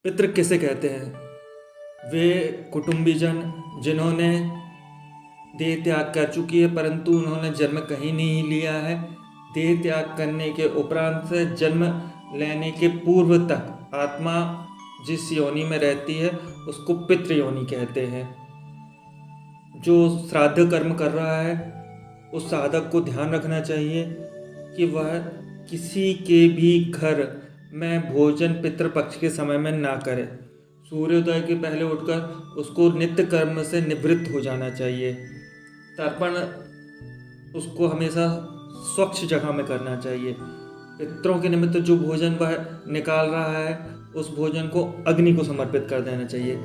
पितृ किसे कहते हैं? वे कुटुंबीजन जिन्होंने देह त्याग कर चुकी है परंतु उन्होंने जन्म कहीं नहीं लिया है। देह त्याग करने के उपरांत से जन्म लेने के पूर्व तक आत्मा जिस योनि में रहती है उसको पितृ योनि कहते हैं। जो श्राद्ध कर्म कर रहा है उस साधक को ध्यान रखना चाहिए कि वह किसी के भी घर में भोजन पितृपक्ष के समय में ना करे। सूर्योदय के पहले उठकर उसको नित्य कर्म से निवृत्त हो जाना चाहिए। तर्पण उसको हमेशा स्वच्छ जगह में करना चाहिए। पितरों के निमित्त जो भोजन वह निकाल रहा है उस भोजन को अग्नि को समर्पित कर देना चाहिए।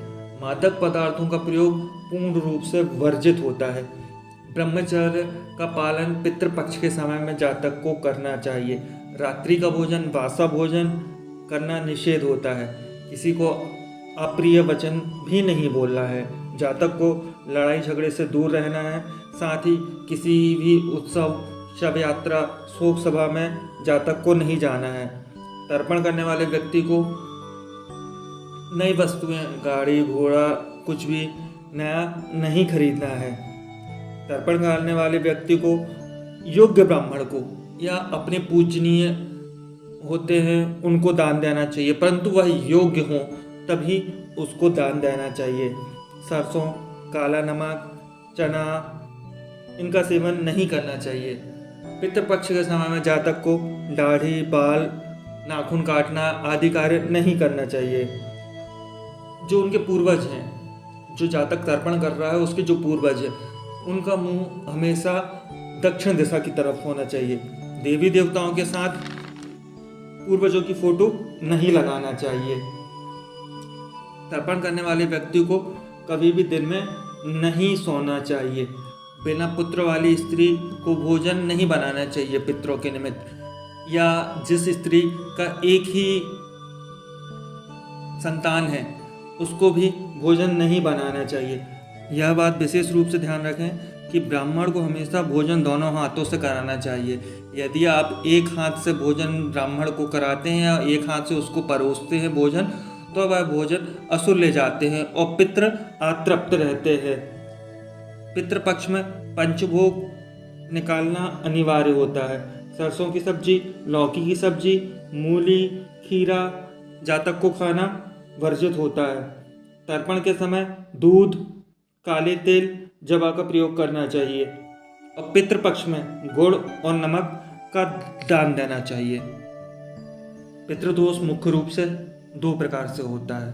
मादक पदार्थों का प्रयोग पूर्ण रूप से वर्जित होता है। ब्रह्मचर्य का पालन पितृपक्ष के समय में जातक को करना चाहिए। रात्रि का भोजन वासा भोजन करना निषेध होता है। किसी को अप्रिय वचन भी नहीं बोलना है। जातक को लड़ाई झगड़े से दूर रहना है। साथ ही किसी भी उत्सव शव यात्रा शोक सभा में जातक को नहीं जाना है। तर्पण करने वाले व्यक्ति को नई वस्तुएं गाड़ी घोड़ा कुछ भी नया नहीं खरीदना है। तर्पण करने वाले व्यक्ति को योग्य ब्राह्मण को या अपने पूजनीय होते हैं उनको दान देना चाहिए, परंतु वह योग्य हो तभी उसको दान देना चाहिए। सरसों, काला नमक, चना इनका सेवन नहीं करना चाहिए। पितृपक्ष के समय में जातक को दाढ़ी, बाल, नाखून काटना आदि कार्य नहीं करना चाहिए। जो उनके पूर्वज हैं, जो जातक तर्पण कर रहा है उसके जो पूर्वज हैं उनका मुंह हमेशा दक्षिण दिशा की तरफ होना चाहिए। देवी देवताओं के साथ पूर्वजों की फोटो नहीं लगाना चाहिए। तर्पण करने वाले व्यक्ति को कभी भी दिन में नहीं सोना चाहिए। बिना पुत्र वाली स्त्री को भोजन नहीं बनाना चाहिए पितरों के निमित्त, या जिस स्त्री का एक ही संतान है उसको भी भोजन नहीं बनाना चाहिए। यह बात विशेष रूप से ध्यान रखें कि ब्राह्मण को हमेशा भोजन दोनों हाथों से कराना चाहिए। यदि आप एक हाथ से भोजन ब्राह्मण को कराते हैं या एक हाथ से उसको परोसते हैं भोजन, तो वह भोजन असुर ले जाते हैं और पितृ अतृप्त रहते हैं। पितृपक्ष में पंचभोग निकालना अनिवार्य होता है। सरसों की सब्जी, लौकी की सब्जी, मूली, खीरा जातक को खाना वर्जित होता है। तर्पण के समय दूध, काले तेल, जवा का प्रयोग करना चाहिए और पितृपक्ष में गुड़ और नमक का दान देना चाहिए। पितृदोष मुख्य रूप से दो प्रकार से होता है।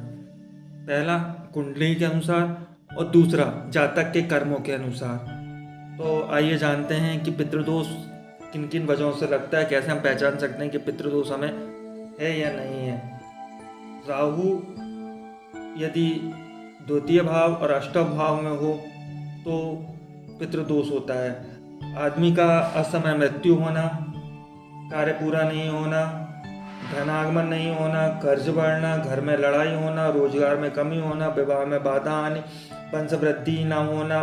पहला कुंडली के अनुसार और दूसरा जातक के कर्मों के अनुसार। तो आइए जानते हैं कि पितृदोष किन किन वजहों से लगता है, कैसे हम पहचान सकते हैं कि पितृदोष हमें है या नहीं है। राहु यदि द्वितीय भाव और अष्टम भाव में हो तो पितृदोष होता है। आदमी का असमय मृत्यु होना, कार्य पूरा नहीं होना, धनागमन नहीं होना, कर्ज बढ़ना, घर में लड़ाई होना, रोजगार में कमी होना, विवाह में बाधा आनी, वंशवृद्धि न होना,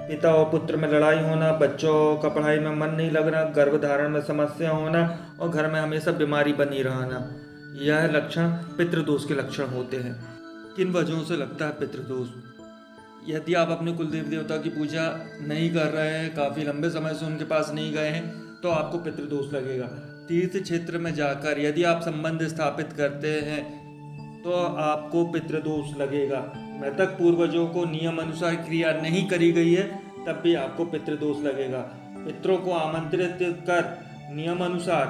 पिता और पुत्र में लड़ाई होना, बच्चों का पढ़ाई में मन नहीं लगना, गर्भधारण में समस्या होना और घर में हमेशा बीमारी बनी रहना, यह लक्षण पितृदोष के लक्षण होते हैं। किन वजहों से लगता है पितृदोष? यदि आप अपने कुलदेव देवता की पूजा नहीं कर रहे हैं, काफ़ी लंबे समय से उनके पास नहीं गए हैं, तो आपको पितृदोष लगेगा। तीर्थ क्षेत्र में जाकर यदि आप संबंध स्थापित करते हैं तो आपको पितृदोष लगेगा। मृतक पूर्वजों को नियम अनुसार क्रिया नहीं करी गई है तब भी आपको पितृदोष लगेगा। पितरों को आमंत्रित कर नियम अनुसार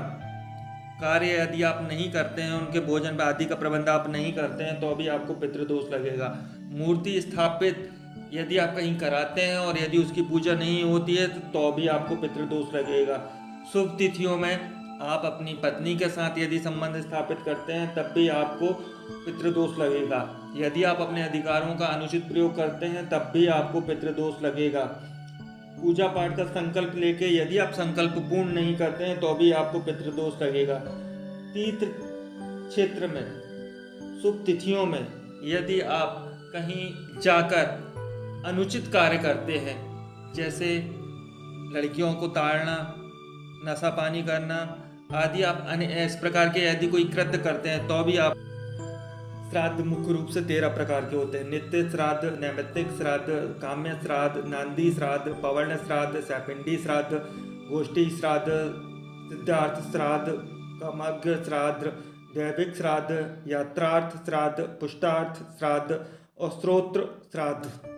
कार्य यदि आप नहीं करते हैं, उनके भोजन आदि का प्रबंध आप नहीं करते हैं, तो भी आपको पितृदोष लगेगा। मूर्ति स्थापित यदि आप कहीं कराते हैं और यदि उसकी पूजा नहीं होती है तो भी आपको पितृदोष लगेगा। शुभ तिथियों में आप अपनी पत्नी के साथ यदि संबंध स्थापित करते हैं तब भी आपको पितृदोष लगेगा। यदि आप अपने अधिकारों का अनुचित प्रयोग करते हैं तब भी आपको पितृदोष लगेगा। पूजा पाठ का संकल्प लेके यदि आप संकल्प पूर्ण नहीं करते हैं तो भी आपको पितृदोष लगेगा। तीर्थ क्षेत्र में शुभ तिथियों में यदि आप कहीं जाकर अनुचित कार्य करते हैं, जैसे लड़कियों को ताड़ना, नशा पानी करना आदि, आप इस प्रकार के यदि कोई कृत्य करते हैं तो भी आप श्राद्ध मुख्य रूप से 13 प्रकार के होते हैं। नित्य श्राद्ध, नैमित्तिक श्राद्ध, काम्य श्राद्ध, नांदी श्राद्ध, पवर्ण श्राद्ध, सैपिंडी श्राद्ध, गोष्ठी श्राद्ध, सिद्धार्थ श्राद्ध, कामज्ञ श्राद्ध, दैविक श्राद्ध, यात्रार्थ श्राद्ध, पुष्टार्थ श्राद्ध और स्तोत्र श्राद्ध।